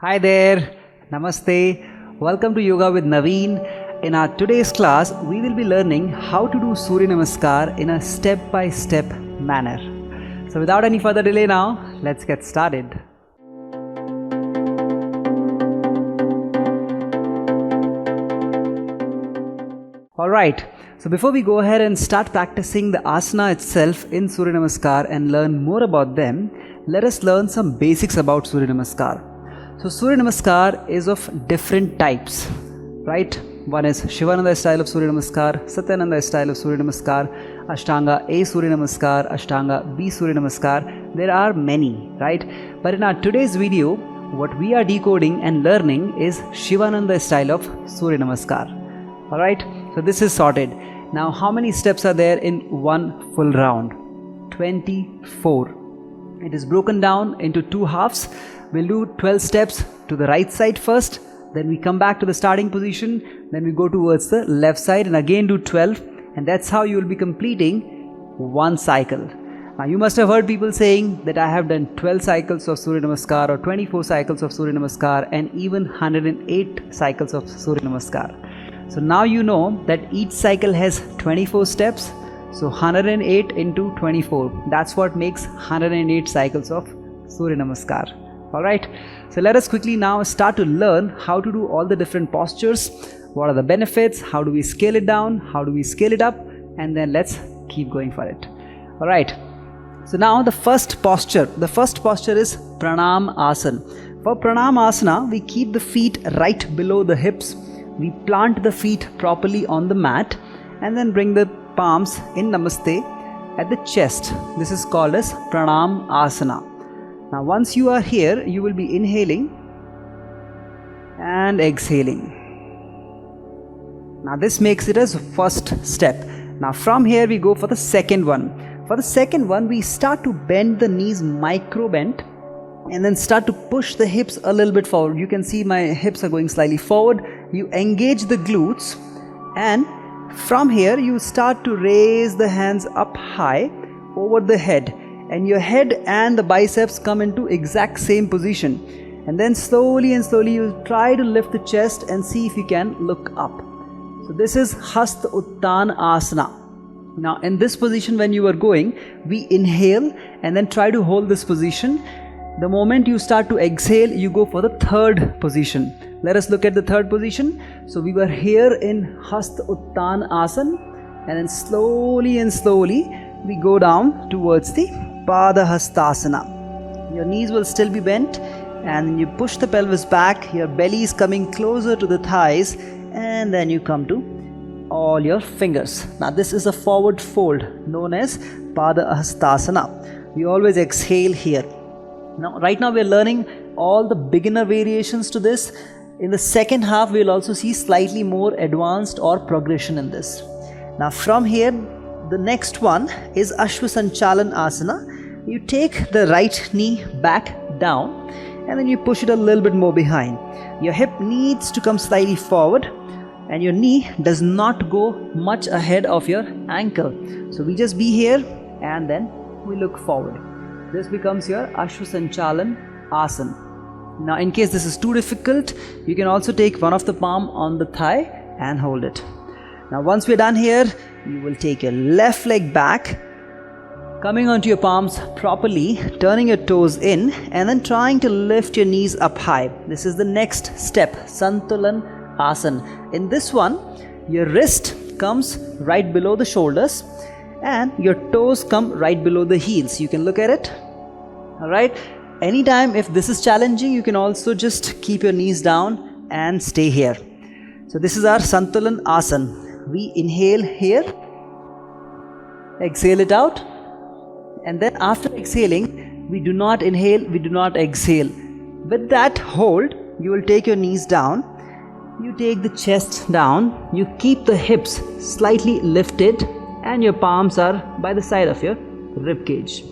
Hi there, Namaste, welcome to Yoga with Naveen. In our today's class, we will be learning how to do Surya Namaskar in a step-by-step manner. So without any further delay now, let's get started. Alright, so before we go ahead and start practicing the asana itself in Surya Namaskar and learn more about them, let us learn some basics about Surya Namaskar. So Surya Namaskar is of different types, right? One is Shivananda style of Surya Namaskar, Satyananda style of Surya Namaskar, Ashtanga A Surya Namaskar, Ashtanga B Surya Namaskar. There are many, right? But in our today's video, what we are decoding and learning is Shivananda style of Surya Namaskar. Alright, so this is sorted. Now how many steps are there in one full round? 24. It is broken down into two halves. We'll do 12 steps to the right side first, then we come back to the starting position, then we go towards the left side and again do 12, and that's how you will be completing one cycle. Now you must have heard people saying that I have done 12 cycles of Surya Namaskar or 24 cycles of Surya Namaskar and even 108 cycles of Surya Namaskar. So now you know that each cycle has 24 steps, so 108 into 24, that's what makes 108 cycles of Surya Namaskar. Alright, so let us quickly now start to learn how to do all the different postures, what are the benefits, how do we scale it down, how do we scale it up, and then let's keep going for it. Alright, so now the first posture is Pranamasana. For Pranamasana, we keep the feet right below the hips, we plant the feet properly on the mat and then bring the palms in Namaste at the chest. This is called as Pranamasana. Now once you are here, you will be inhaling and exhaling. Now this makes it as first step. Now from here we go for the second one. For the second one, we start to bend the knees micro bend and then start to push the hips a little bit forward. You can see my hips are going slightly forward. You engage the glutes and from here you start to raise the hands up high over the head. And your head and the biceps come into exact same position, and then slowly you try to lift the chest and see if you can look up. So this is hastottanasana. Now in this position, when you are going, we inhale and then try to hold this position. The moment you start to exhale, you go for the third position. Let us look at the third position. So we were here in hastottanasana, and then slowly we go down towards the padahastasana. Your knees will still be bent and you push the pelvis back, your belly is coming closer to the thighs, and then you come to all your fingers. Now this is a forward fold known as padahastasana. You always exhale here. Now right now we are learning all the beginner variations to this. In the second half we will also see slightly more advanced or progression in this. Now from here, the next one is ashwa sanchalanasana. You take the right knee back down and then you push it a little bit more behind. Your hip needs to come slightly forward and your knee does not go much ahead of your ankle. So we just be here and then we look forward. This becomes your ashwa sanchalanasana. Now in case this is too difficult, you can also take one of the palm on the thigh and hold it. Now once we're done here, you will take your left leg back, coming onto your palms properly, turning your toes in and then trying to lift your knees up high. This is the next step, santolanasana. In this one, your wrist comes right below the shoulders and your toes come right below the heels. You can look at it. Alright. Anytime if this is challenging, you can also just keep your knees down and stay here. So this is our santolanasana. We inhale here, exhale it out, and then after exhaling, we do not inhale, we do not exhale. With that hold, you will take your knees down, you take the chest down, you keep the hips slightly lifted, and your palms are by the side of your rib cage.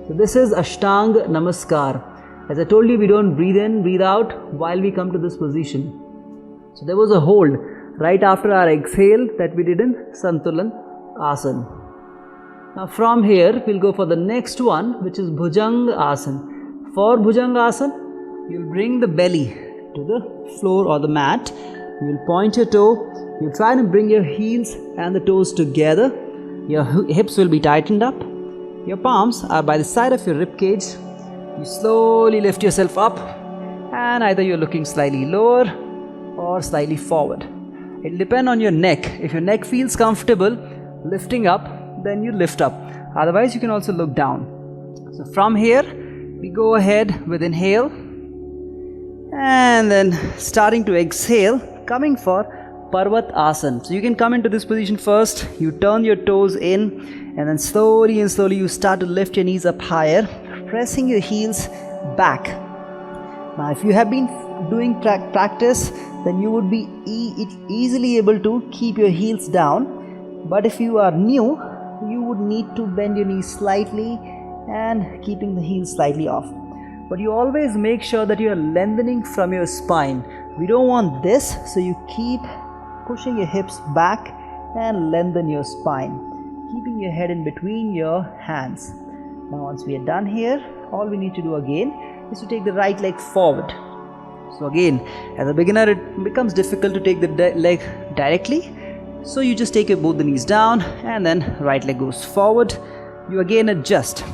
So this is Ashtanga Namaskar. As I told you, we don't breathe in, breathe out while we come to this position. So there was a hold right after our exhale that we did in santolanasana. Now from here we'll go for the next one, which is bhujangasana. For bhujangasana, you'll bring the belly to the floor or the mat. You'll point your toe. You'll try to bring your heels and the toes together. Your hips will be tightened up. Your palms are by the side of your rib cage. You slowly lift yourself up, and either you're looking slightly lower or slightly forward. It'll depend on your neck. If your neck feels comfortable lifting up, then you lift up. Otherwise, you can also look down. So from here, we go ahead with inhale, and then starting to exhale, coming for parvatasana. So you can come into this position first. You turn your toes in, and then slowly you start to lift your knees up higher, pressing your heels back. Now if you have been doing practice, then you would be easily able to keep your heels down. But if you are new, you would need to bend your knees slightly and keeping the heels slightly off. But you always make sure that you are lengthening from your spine. We don't want this, so you keep pushing your hips back and lengthen your spine, keeping your head in between your hands. Now once we are done here, all we need to do again is to take the right leg forward. So again, as a beginner, it becomes difficult to take the leg directly. So you just take both the knees down, and then right leg goes forward. You again adjust.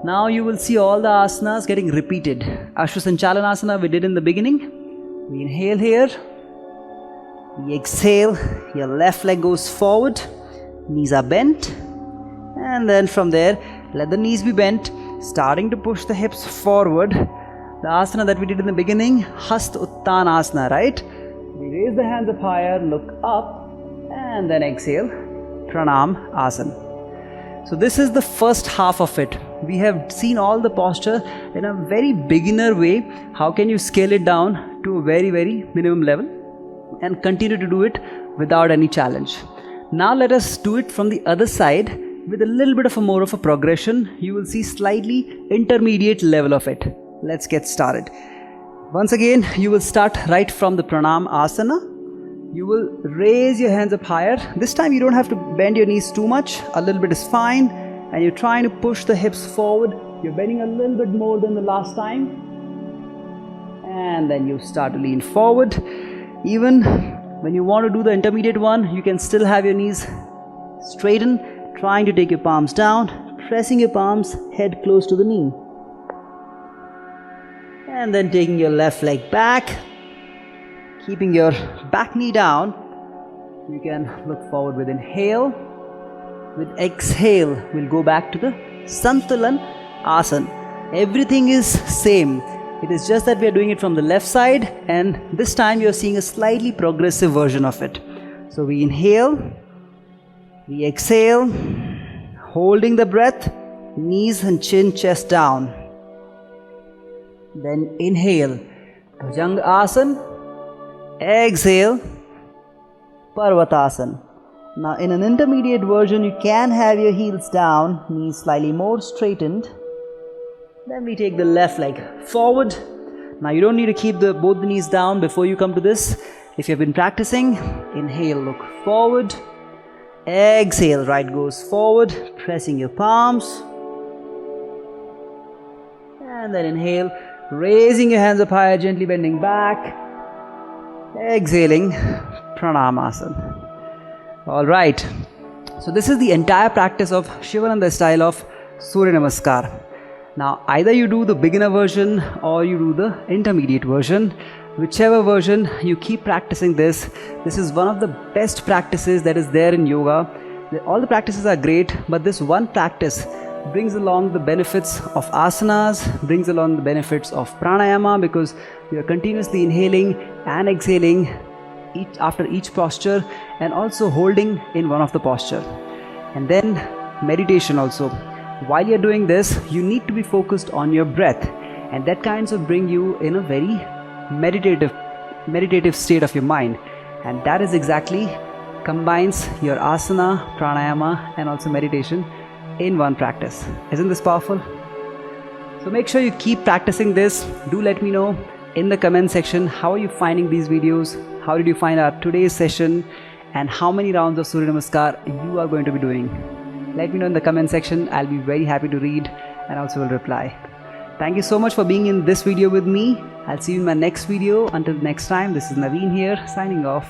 Now you will see all the asanas getting repeated. Ashwa sanchalanasana we did in the beginning. We inhale here. We exhale. Your left leg goes forward. Knees are bent. And then from there, let the knees be bent. Starting to push the hips forward. The asana that we did in the beginning, hastottanasana, right? We raise the hands up higher, look up, and then exhale, Pranamasana. So this is the first half of it. We have seen all the posture in a very beginner way. How can you scale it down to a very minimum level and continue to do it without any challenge? Now let us do it from the other side with a little bit of more of a progression. You will see slightly intermediate level of it. Let's get started. Once again, you will start right from the Pranamasana. You will raise your hands up higher. This time you don't have to bend your knees too much. A little bit is fine. And you're trying to push the hips forward. You're bending a little bit more than the last time. And then you start to lean forward. Even when you want to do the intermediate one, you can still have your knees straighten, trying to take your palms down, pressing your palms, head close to the knee. And then taking your left leg back, keeping your back knee down. You can look forward with inhale. With exhale, we'll go back to the santolanasana. Everything is same. It is just that we are doing it from the left side, and this time you are seeing a slightly progressive version of it. So we inhale, we exhale, holding the breath, knees and chin, chest down. Then inhale, bhujangasana, exhale, parvatasana. Now in an intermediate version, you can have your heels down, knees slightly more straightened. Then we take the left leg forward. Now you don't need to keep both the knees down before you come to this. If you have been practicing, inhale, look forward. Exhale, right goes forward, pressing your palms. And then inhale, raising your hands up higher, gently bending back. Exhaling, Pranamasana. Alright, so this is the entire practice of Shivananda style of Surya Namaskar. Now either you do the beginner version or you do the intermediate version. Whichever version, you keep practicing this. This is one of the best practices that is there in yoga. All the practices are great, but this one practice brings along the benefits of asanas, brings along the benefits of pranayama, because you are continuously inhaling and exhaling after each posture, and also holding in one of the posture. And then meditation also. While you're doing this, you need to be focused on your breath, and that kinds of bring you in a very meditative state of your mind. And that is exactly combines your asana, pranayama and also meditation in one practice. Isn't this powerful? So make sure you keep practicing this. Do let me know in the comment section, how are you finding these videos? How did you find our today's session? And how many rounds of Surya Namaskar you are going to be doing? Let me know in the comment section. I'll be very happy to read and also will reply. Thank you so much for being in this video with me. I'll see you in my next video. Until next time, this is Naveen here, signing off.